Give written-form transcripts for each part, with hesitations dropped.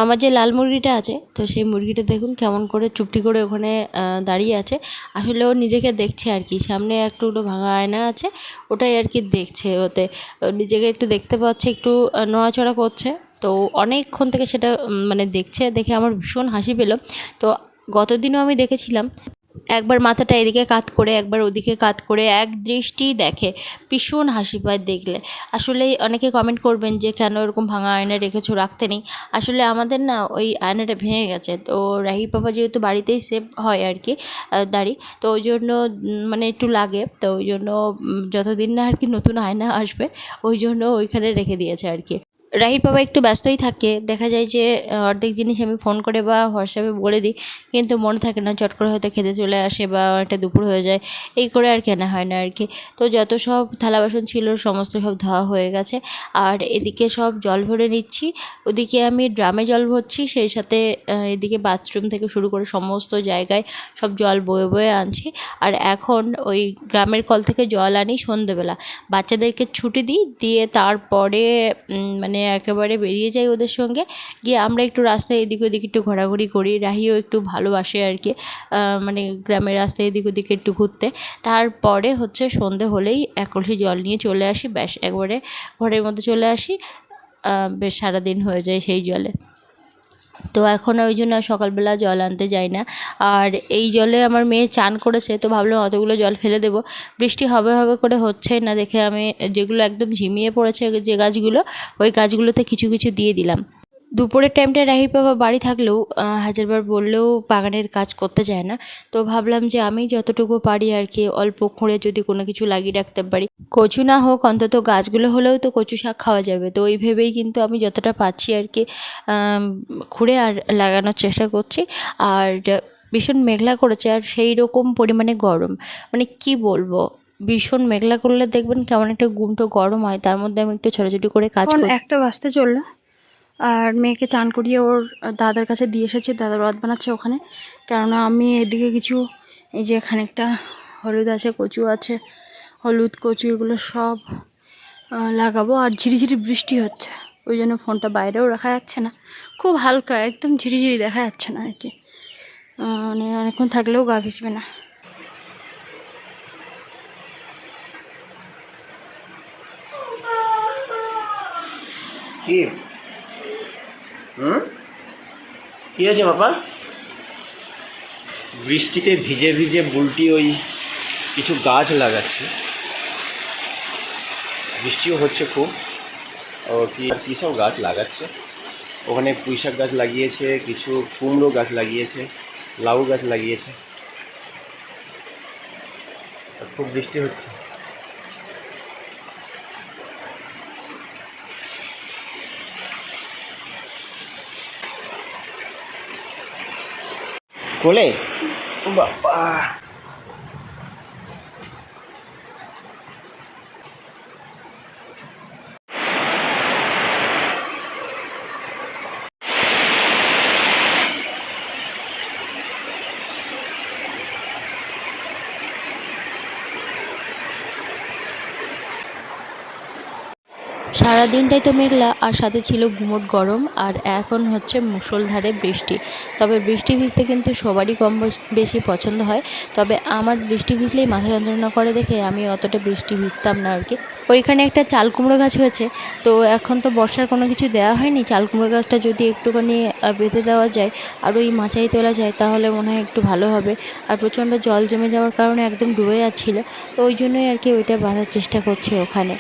আমার যে লাল মুরগিটা আছে, তো সেই মুরগিটা দেখুন কেমন করে চুপটি করে ওখানে দাঁড়িয়ে আছে। আসলে ও নিজেকে দেখছে আর কি, সামনে একটু ভাঙা আয়না আছে, ওটাই আর কি দেখছে। ওতে নিজেকে একটু দেখতে পাচ্ছে, একটু নড়াচড়া করছে। তো অনেকক্ষণ থেকে সেটা মানে দেখছে, দেখে আমার ভীষণ হাসি পেল। তো গতদিনও আমি দেখেছিলাম, একবার মাথাটা এদিকে কাত করে একবার ওদিকে কাত করে এক দৃষ্টি দেখে, ভীষণ হাসি পায় দেখলে। আসলে অনেকে কমেন্ট করবেন যে কেন এরকম ভাঙা আয়না রেখেছো, রাখতে নেই। আসলে আমাদের না ওই আয়নাটা ভেঙে গেছে, তো রাহি বাবা যেহেতু বাড়িতেই সেভ হয় আর কি দাড়ি, তো ওই জন্য মানে একটু লাগে, তো ওই জন্য যতদিন না আর কি নতুন আয়না আসবে ওই জন্য ওইখানে রেখে দিয়েছে আর কি। রাহির বাবা একটু ব্যস্তই থাকে, দেখা যায় যে অর্ধেক জিনিস আমি ফোন করে বা হোয়াটসঅ্যাপে বলে দিই, কিন্তু মনে থাকে না, চট করে হয়তো খেতে চলে আসে বা একটা দুপুর হয়ে যায়, এই করে আর কেনা হয় না আর কি। তো যত সব থালা বাসন ছিল সমস্ত সব ধোয়া হয়ে গেছে, আর এদিকে সব জল ভরে নিচ্ছি, ওদিকে আমি ড্রামে জল ভরছি, সেই সাথে এদিকে বাথরুম থেকে শুরু করে সমস্ত জায়গায় সব জল বয়ে বয়ে আনছি। আর এখন ওই গ্রামের কল থেকে জল আনি সন্ধেবেলা, বাচ্চাদেরকে ছুটি দিই, দিয়ে তারপরে মানে একেবারে বেরিয়ে যাই ওদের সঙ্গে, গিয়ে আমরা একটু রাস্তায় এদিক ওদিক একটু ঘোরাঘুরি করি। রাহিও একটু ভালোবাসে আর কি মানে গ্রামের রাস্তায় এদিক ওদিকে একটু ঘুরতে। তারপরে হচ্ছে সন্ধে হলেই এক কলসি জল নিয়ে চলে আসি, ব্যাস একবারে ঘরের মধ্যে চলে আসি, বেশ সারাদিন হয়ে যায় সেই জলে। তো এখন ওই জন্য সকালবেলা জল আনতে যাই না। আর এই জলে আমার মেয়ে চান করেছে, তো ভাবলাম অতগুলো জল ফেলে দেবো, বৃষ্টি হবে হবে করে হচ্ছেই না দেখে আমি যেগুলো একদম ঝিমিয়ে পড়েছে যে গাছগুলো, ওই গাছগুলোতে কিছু কিছু দিয়ে দিলাম। দুপুরের টাইমটায় রাহির বাবা বাড়ি থাকলেও হাজারবার বললেও বাগানের কাজ করতে চায় না। তো ভাবলাম যে আমি যতটুকু পারি আর কি অল্প খুঁড়ে যদি কোনো কিছু লাগিয়ে রাখতে পারি, কচু না হোক অন্তত গাছগুলো হলেও তো কচু শাক খাওয়া যাবে। তো ওই ভেবেই কিন্তু আমি যতটা পাচ্ছি আর কি খুঁড়ে আর লাগানোর চেষ্টা করছি। আর ভীষণ মেঘলা করেছে, আর সেই রকম পরিমাণে গরম, মানে কি বলবো, ভীষণ মেঘলা করলে দেখবেন কেমন একটা গুমটো গরম হয়, তার মধ্যে আমি একটু ছোটাছুটি করে কাজ এখন করি। 1টা বাজতে চললো, আর মেয়েকে চান করিয়ে ওর দাদার কাছে দিয়ে এসেছি, দাদা ভাত বানাচ্ছে ওখানে। কেননা আমি এদিকে কিছু, এই যে খানিকটা হলুদ আছে, কচু আছে, হলুদ কচু এগুলো সব লাগাবো। আর ঝিরিঝিরি বৃষ্টি হচ্ছে, ওই জন্য ফোনটা বাইরেও রাখা যাচ্ছে না, খুব হালকা একদম ঝিরিঝিরি দেখা যাচ্ছে না আর কি, মানে অনেকক্ষণ থাকলেও গা ভিজবে না। কি কি হয়েছে বাবা? বৃষ্টিতে ভিজে ভিজে বুলটি ওই কিছু গাছ লাগাচ্ছে, বৃষ্টিও হচ্ছে খুব। ও কী সব গাছ লাগাচ্ছে, ওখানে পুঁইশাক গাছ লাগিয়েছে, কিছু কুমড়ো গাছ লাগিয়েছে, লাউ গাছ লাগিয়েছে, আর খুব বৃষ্টি হচ্ছে। কোলে বাবা, সারা দিনটাই তো মেঘলা, আর সাথে ছিল গুমোট গরম, আর এখন হচ্ছে মুষলধারে বৃষ্টি। তবে বৃষ্টি ভিজতে কিন্তু সবারই কম বেশি পছন্দ হয়, তবে আমার বৃষ্টি ভিজলেই মাথা যন্ত্রণা করে দেখে আমি অতটা বৃষ্টি ভিজতাম না আর কি। ওইখানে একটা চাল কুমড়ো গাছ হয়েছে, তো এখন তো বর্ষার কোনো কিছু দেওয়া হয়নি, চাল কুমড়ো গাছটা যদি একটুখানি বেঁধে দেওয়া যায় আর ওই মাচায় তোলা যায় তাহলে মনে হয় একটু ভালো হবে। আর প্রচণ্ড জল জমে যাওয়ার কারণে একদম ডুবে যাচ্ছিলো, তো ওই জন্যই আর কি ওইটা বাঁধার চেষ্টা করছে ওখানে।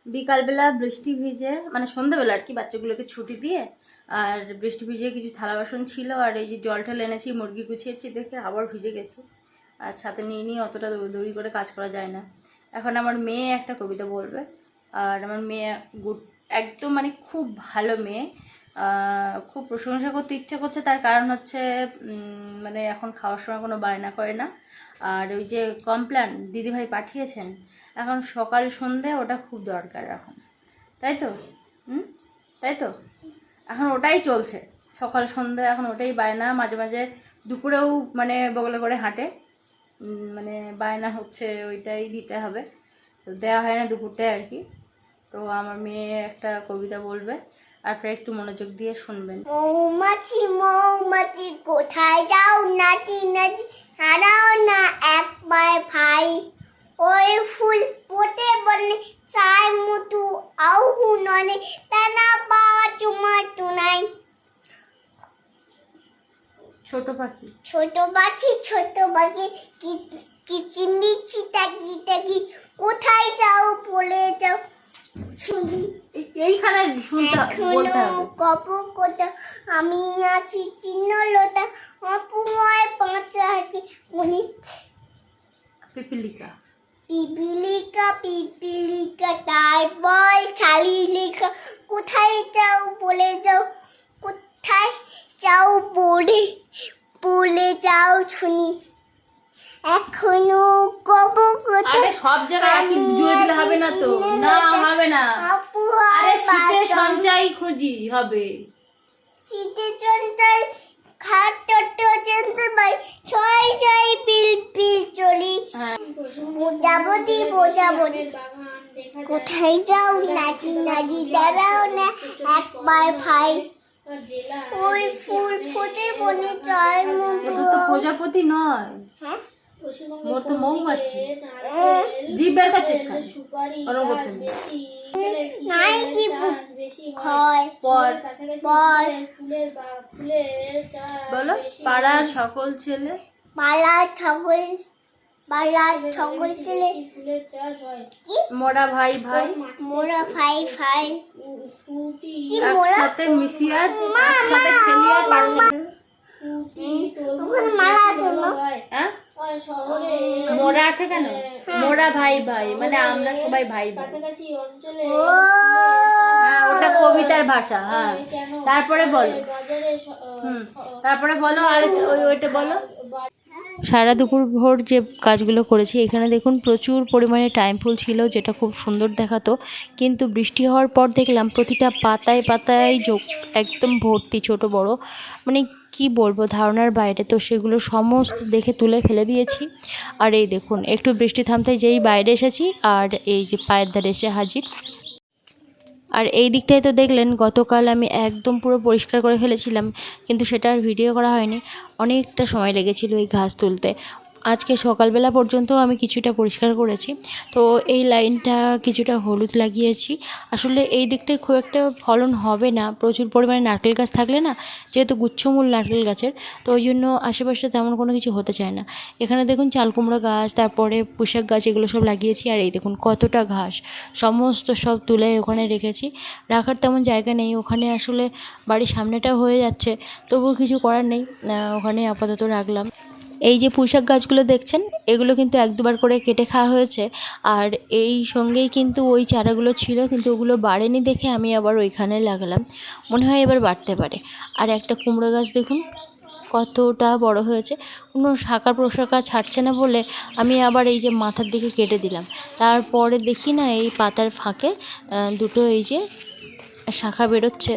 বিকালবেলা বৃষ্টি ভিজে, মানে সন্ধ্যাবেলা আর কি, বাচ্চাগুলোকে ছুটি দিয়ে আর বৃষ্টি ভিজে কিছু থালা বাসন ছিল, আর এই যে জল টল এনেছি, মুরগি গুছিয়েছি দেখে আবার ভিজে গেছে। আর ছাতে নিয়ে নিয়ে অতটা দৌড়ি করে কাজ করা যায় না। এখন আমার মেয়ে একটা কবিতা বলবে, আর আমার মেয়ে একদম মানে খুব ভালো মেয়ে, খুব প্রশংসা করতে ইচ্ছা করছে, তার কারণ হচ্ছে মানে এখন খাওয়ার সময় কোনো বায়না করে না। আর ওই যে কমপ্ল্যান দিদিভাই পাঠিয়েছেন, এখন সকাল সন্ধে ওটা খুব দরকার এখন, তাই তো? তাই তো, এখন ওটাই চলছে, সকাল সন্ধে এখন ওটাই বায়না। মাঝে মাঝে দুপুরেও মানে বগলে করে হাঁটে, মানে বায়না হচ্ছে ওইটাই দিতে হবে, তো দেওয়া হয় না দুপুরটায় আর কি। তো আমার মেয়ে একটা কবিতা বলবে, তারপরে একটু মনোযোগ দিয়ে শুনবেন। মৌমাছি মৌমাছি কোথায় যাও, নাচি নাচি হারাও না একবার ভাই। ওই ফুল ফোটে বনে চায় মধু আহু ননে, টানা পাওয়া চুমার টুনাই। ছোট পাখি ছোট পাখি কিচিমিচি টাকি টাকি, কোথায় যাও বলে যাও শুনি। এইখানে শুনতে বলতে এখনো হবে। কপ কোথা আমি আছি চিহ্নলতা, অপুময় পাঁচা হাঁচি মনিচ্ছে। পিপিলিকা পিপিলিকা তাই বল ছালি লেখা, কোথায় যাও বলে যাও, কোথায় যাও বলে যাও শুনি। এখনো কব কোথা আরে সব জায়গায় একই জুড়ে দিলে হবে না তো, না হবে না। আরে শীতে সঞ্চয় খুঁজি হবে। শীতে সঞ্চয় খাটটো জানতে পাই, ছয় ছয় পিল পিল চলি। হ্যাঁ বোঝাবো কোথায় যাও নাচি নাচি দাঁড়াও না একবার ভাই। ওই ফুল ফোটে বনে চায় মধু। ওটা তো প্রজাপতি নয়, হ্যাঁ মোর তো মৌমাছি। জিভ বের করছিস কেন? ওরম করতে নেই। নাই কি খয় পর পর বলো, পাড়ার সকল ছেলে পালার ছাগল ছেলে কি মোরা ভাই ভাই মোরা ভাই ভাই কি মোরা একসাথে মিশিয়ার একসাথে খেলিয়ার পাঠশালা। ওখানে মালা আছে না? হ্যাঁ মোরা আছে কেন? মোরা ভাই ভাই মানে আমরা সবাই ভাই ভাই। ও হ্যাঁ ওটা কবিতার ভাষা। হ্যাঁ তারপরে বলো, তারপরে বলো আর ওইটা বলো। সারা দুপুর ভোর যে কাজগুলো করেছি, এখানে দেখুন প্রচুর পরিমাণে টাইম ফুল ছিল, যেটা খুব সুন্দর দেখাতো। কিন্তু বৃষ্টি হওয়ার পর দেখলাম প্রতিটা পাতায় পাতায় একদম ভর্তি, ছোট বড়, মানে কি বলবো, ধারণার বাইরে। তো সেগুলো সমস্ত দেখে তুলে ফেলে দিয়েছি। আর এই দেখুন একটু বৃষ্টি থামতে যেই বাইরে এসেছি, আর এই যে পায়ের ধারে এসে হাজির। আর এই দিকটায় তো দেখলেন গতকাল আমি একদম পুরো পরিষ্কার করে ফেলেছিলাম, কিন্তু সেটা আর ভিডিও করা হয়নি। অনেকটা সময় লেগেছিল এই ঘাস তুলতে। আজকে সকালবেলা পর্যন্ত আমি কিছুটা পরিষ্কার করেছি। তো এই লাইনটা কিছুটা হলুদ লাগিয়েছি। আসলে এই দিকটায় খুব একটা ফলন হবে না, প্রচুর পরিমাণে নারকেল গাছ থাকলে না, যেহেতু গুচ্ছমূল নারকেল গাছের, তো ওই জন্য আশেপাশে তেমন কোনো কিছু হতে চায় না। এখানে দেখুন চাল কুমড়ো গাছ, তারপরে পুঁইশাক গাছ, এগুলো সব লাগিয়েছি। আর এই দেখুন কতটা ঘাস, সমস্ত সব তুলে ওখানে রেখেছি। রাখার তেমন জায়গা নেই ওখানে, আসলে বাড়ির সামনেটাও হয়ে যাচ্ছে, তবুও কিছু করার নেই, ওখানে আপাতত রাখলাম। এই যে পুঁইশাক গাছগুলো দেখছেন, এগুলো কিন্তু এক দুবার করে কেটে খাওয়া হয়েছে। আর এই সঙ্গেই কিন্তু ওই চারাগুলো ছিল, কিন্তু ওগুলো বাড়েনি দেখে আমি আবার ওইখানে লাগালাম, মনে হয় এবার বাড়তে পারে। আর একটা কুমড়ো গাছ দেখুন কতটা বড় হয়েছে, কোনো শাখা প্রশাখা ছাড়ছে না বলে আমি আবার এই যে মাথার দিকে কেটে দিলাম। তারপরে দেখি না এই পাতার ফাঁকে দুটো এই যে শাখা বেরোচ্ছে।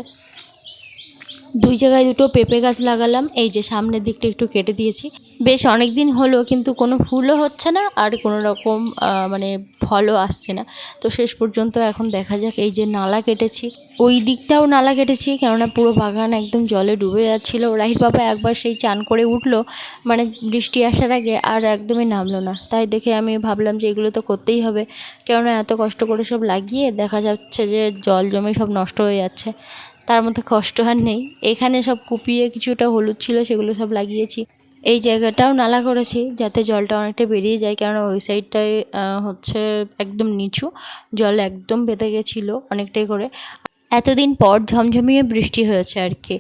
দুই জায়গায় দুটো পেঁপে গাছ লাগালাম, এই যে সামনের দিকটা একটু কেটে দিয়েছি। বেশ অনেক দিন হলো, কিন্তু কোনো ফুলও হচ্ছে না, আর কোনো রকম মানে ফলও আসছে না। তো শেষ পর্যন্ত এখন দেখা যাক। এই যে নালা কেটেছি, ওই দিকটাও নালা কেটেছি, কেননা পুরো বাগান একদম জলে ডুবে যাচ্ছিলো। রাহির বাবা একবার সেই চান করে উঠলো, মানে বৃষ্টি আসার আগে, আর একদমই নামলো না। তাই দেখে আমি ভাবলাম যে এগুলো তো করতেই হবে, কেননা এত কষ্ট করে সব লাগিয়ে দেখা যাচ্ছে যে জল জমে সব নষ্ট হয়ে যাচ্ছে। তার মধ্যে কষ্ট আর নেই। এখানে সব কুপিয়ে কিছুটা হলুদ ছিল, সেগুলো সব লাগিয়েছি। এই জায়গাটাও নালা করেছি যাতে জলটা অনেকটা বেরিয়ে যায়, কারণ ওই সাইডটায় হচ্ছে একদম নিচু, জল একদম বেঁধে গেছিলো অনেকটাই করে। এতদিন পর ঝমঝমিয়ে বৃষ্টি হয়েছে আর কি।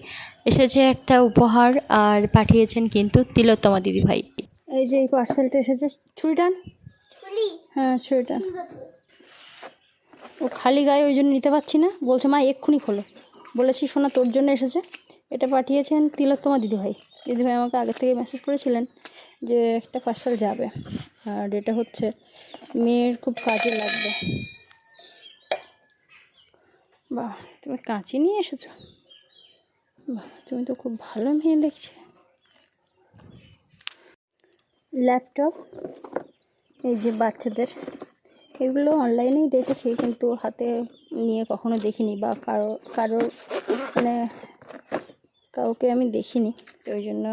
এসেছে একটা উপহার, আর পাঠিয়েছেন কিন্তু তিলোত্তমা দিদিভাই। এই যে এই পার্সেলটা এসেছে। ছুরি টান। ছুলি হ্যাঁ ছুরি টান। ও খালি গায়ে ওই জন্য নিতে পারছি না, বলছে মা এক্ষুনি খোলো। বলেছি শোনা তোর জন্য এসেছে। এটা পাঠিয়েছেন তিলোত্তমা দিদিভাই। দিদিভাই আমাকে আগে থেকে মেসেজ করেছিলেন যে একটা পার্সেল যাবে, আর এটা হচ্ছে মেয়ের খুব কাজে লাগবে। বাহ, তুমি কাঁচি নিয়ে এসেছো? বাহ, তুমি তো খুব ভালো মেয়ে দেখছি। ল্যাপটপ, এই যে বাচ্চাদের এগুলো অনলাইনেই দেখেছি, কিন্তু হাতে নিয়ে কখনো দেখিনি, বা কারোর মানে কাউকে আমি দেখিনি, তো ওই জন্য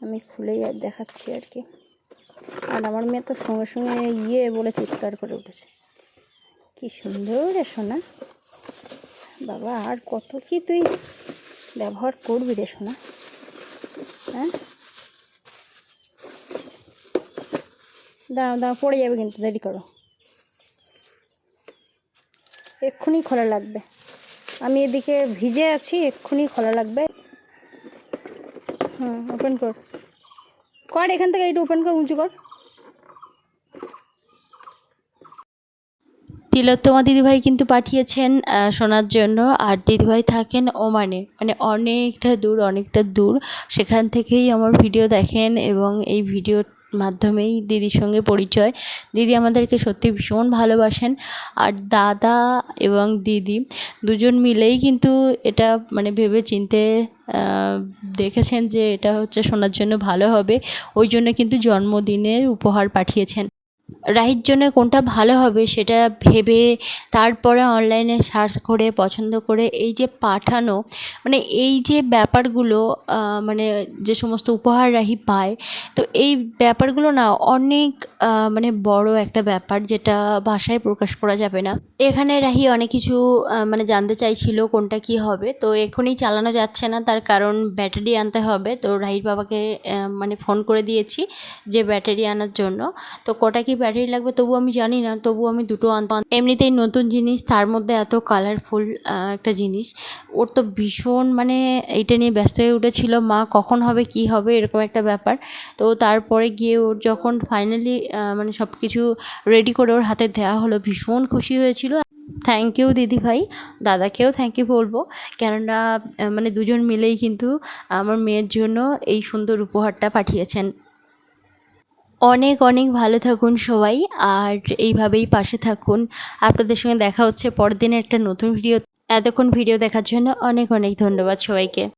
আমি খুলেই আর দেখাচ্ছি আর কি। আর আমার মেয়ে তো সঙ্গে সঙ্গে বলে চিৎকার করে উঠেছে, কি সুন্দর রে সোনা, বাবা আর কত কি তুই ব্যবহার করবি রে সোনা, হ্যাঁ দাঁড়াও পড়ে যাবে কিন্তু, দেরি করো, এক্ষুনি খোলা লাগবে, আমি এদিকে ভিজে আছি, এক্ষুনি খোলা লাগবে। ওপেন কর, এখান থেকে এইটা ওপেন কর, উঁচু কর। তিলোত্তমা দিদিভাই কিন্তু পাঠিয়েছেন শোনার জন্য। আর দিদিভাই থাকেন ওমানে, মানে অনেকটা দূর, সেখান থেকেই আমার ভিডিও দেখেন এবং এই ভিডিওর মাধ্যমেই দিদির সঙ্গে পরিচয়। দিদি আমাদেরকে সত্যি ভীষণ ভালোবাসেন। আর দাদা এবং দিদি দুজন মিলেই কিন্তু এটা মানে ভেবে চিনতে দেখেছেন যে এটা হচ্ছে শোনার জন্য ভালো হবে, ওই জন্য কিন্তু জন্মদিনের উপহার পাঠিয়েছেন। রাহির জন্য কোনটা ভালো হবে সেটা ভেবে তারপরে অনলাইনে সার্চ করে পছন্দ করে এই যে পাঠানো, মানে এই যে ব্যাপারগুলো, মানে যে সমস্ত উপহার রাহি পায়, তো এই ব্যাপারগুলো না অনেক মানে বড় একটা ব্যাপার, যেটা ভাষায় প্রকাশ করা যাবে না। এখানে রাহি অনেক কিছু মানে জানতে চাইছিল কোনটা কি হবে, তো এখনই চালানো যাচ্ছে না, তার কারণ ব্যাটারি আনতে হবে। তো রাহির বাবাকে মানে ফোন করে দিয়েছি যে ব্যাটারি আনার জন্য। তো কটা কি ব্যাটারি লাগবে তবু আমি জানি না, তবু আমি দুটো এমনিতেই নতুন জিনিস, তার মধ্যে এত কালারফুল একটা জিনিস, ওর তো ভীষণ মানে এইটা নিয়ে ব্যস্ত হয়ে উঠেছিল, মা কখন হবে কি হবে এরকম একটা ব্যাপার। তো তারপরে গিয়ে ওর যখন ফাইনালি মানে সব কিছু রেডি করে ওর হাতে দেওয়া হলো, ভীষণ খুশি হয়েছিল। থ্যাংক ইউ দিদিভাই, দাদাকেও থ্যাংক ইউ বলবো, কেননা মানে দুজন মিলেই কিন্তু আমার মেয়ের জন্য এই সুন্দর উপহারটা পাঠিয়েছেন। অনেক ভালো থাকুন সবাই, আর এইভাবেই পাশে থাকুন। আপনাদের সঙ্গে দেখা হচ্ছে পরের দিনের একটা নতুন ভিডিও। এতক্ষণ ভিডিও দেখার জন্য অনেক ধন্যবাদ সবাইকে।